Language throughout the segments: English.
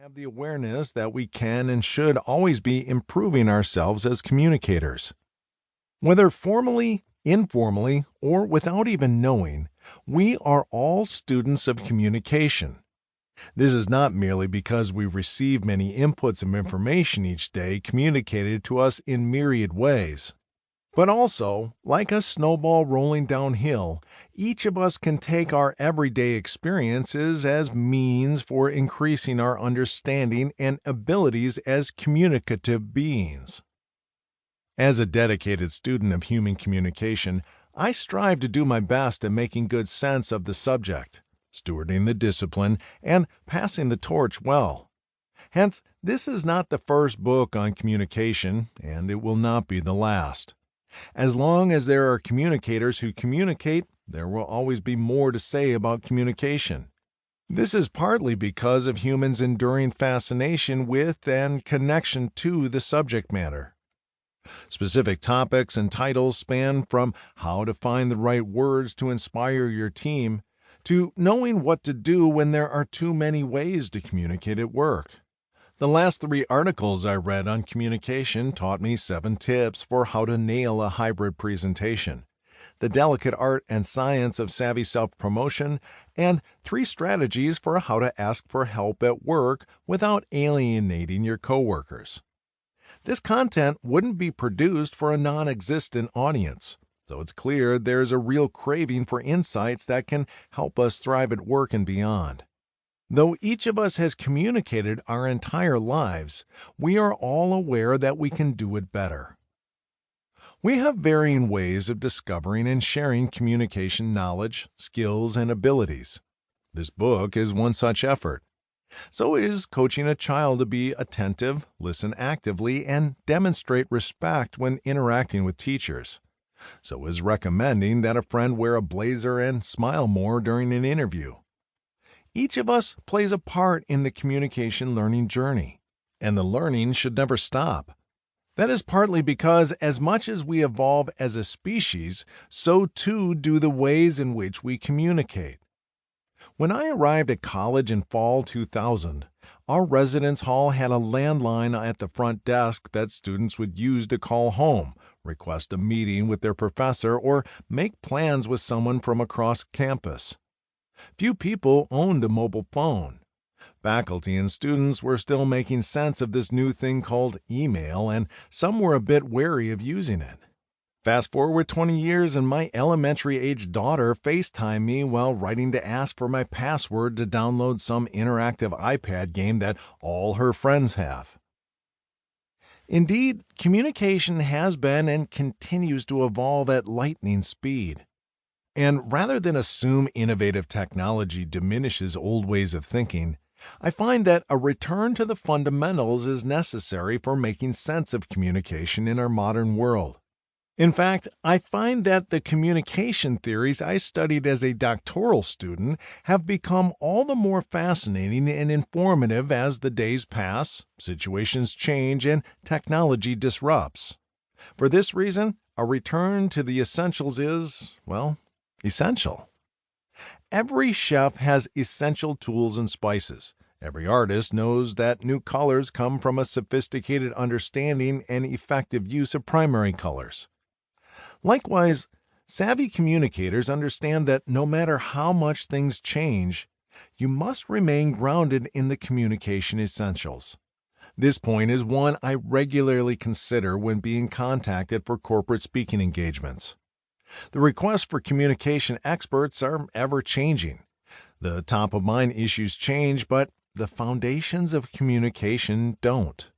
have the awareness that we can and should always be improving ourselves as communicators. Whether formally, informally, or without even knowing, we are all students of communication. This is not merely because we receive many inputs of information each day communicated to us in myriad ways, but also, like a snowball rolling downhill, each of us can take our everyday experiences as means for increasing our understanding and abilities as communicative beings. As a dedicated student of human communication, I strive to do my best at making good sense of the subject, stewarding the discipline, and passing the torch well. Hence, this is not the first book on communication, and it will not be the last. As long as there are communicators who communicate, there will always be more to say about communication. This is partly because of humans' enduring fascination with and connection to the subject matter. Specific topics and titles span from how to find the right words to inspire your team to knowing what to do when there are too many ways to communicate at work. The last 3 articles I read on communication taught me 7 tips for how to nail a hybrid presentation, the delicate art and science of savvy self-promotion, and 3 strategies for how to ask for help at work without alienating your coworkers. This content wouldn't be produced for a non-existent audience, so it's clear there's a real craving for insights that can help us thrive at work and beyond. Though each of us has communicated our entire lives, we are all aware that we can do it better. We have varying ways of discovering and sharing communication knowledge, skills, and abilities. This book is one such effort. So is coaching a child to be attentive, listen actively, and demonstrate respect when interacting with teachers. So is recommending that a friend wear a blazer and smile more during an interview. Each of us plays a part in the communication learning journey, and the learning should never stop. That is partly because as much as we evolve as a species, so too do the ways in which we communicate. When I arrived at college in fall 2000, our residence hall had a landline at the front desk that students would use to call home, request a meeting with their professor, or make plans with someone from across campus. Few people owned a mobile phone. Faculty and students were still making sense of this new thing called email, and some were a bit wary of using it. Fast forward 20 years and my elementary-aged daughter FaceTimed me while writing to ask for my password to download some interactive iPad game that all her friends have. Indeed, communication has been and continues to evolve at lightning speed. And rather than assume innovative technology diminishes old ways of thinking, I find that a return to the fundamentals is necessary for making sense of communication in our modern world. In fact, I find that the communication theories I studied as a doctoral student have become all the more fascinating and informative as the days pass, situations change, and technology disrupts. For this reason, a return to the essentials is, well, essential. Every chef has essential tools and spices. Every artist knows that new colors come from a sophisticated understanding and effective use of primary colors. Likewise, savvy communicators understand that no matter how much things change, you must remain grounded in the communication essentials. This point is one I regularly consider when being contacted for corporate speaking engagements. The requests for communication experts are ever-changing. The top-of-mind issues change, but the foundations of communication don't.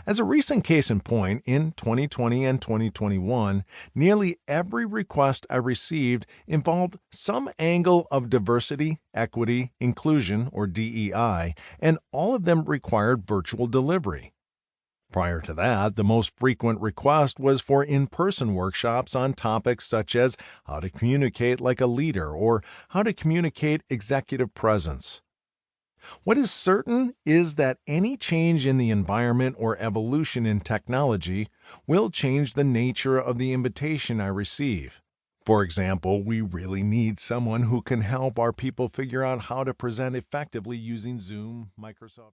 As a recent case in point, in 2020 and 2021, nearly every request I received involved some angle of diversity, equity, inclusion, or DEI, and all of them required virtual delivery. Prior to that, the most frequent request was for in-person workshops on topics such as how to communicate like a leader or how to communicate executive presence. What is certain is that any change in the environment or evolution in technology will change the nature of the invitation I receive. For example, we really need someone who can help our people figure out how to present effectively using Zoom, Microsoft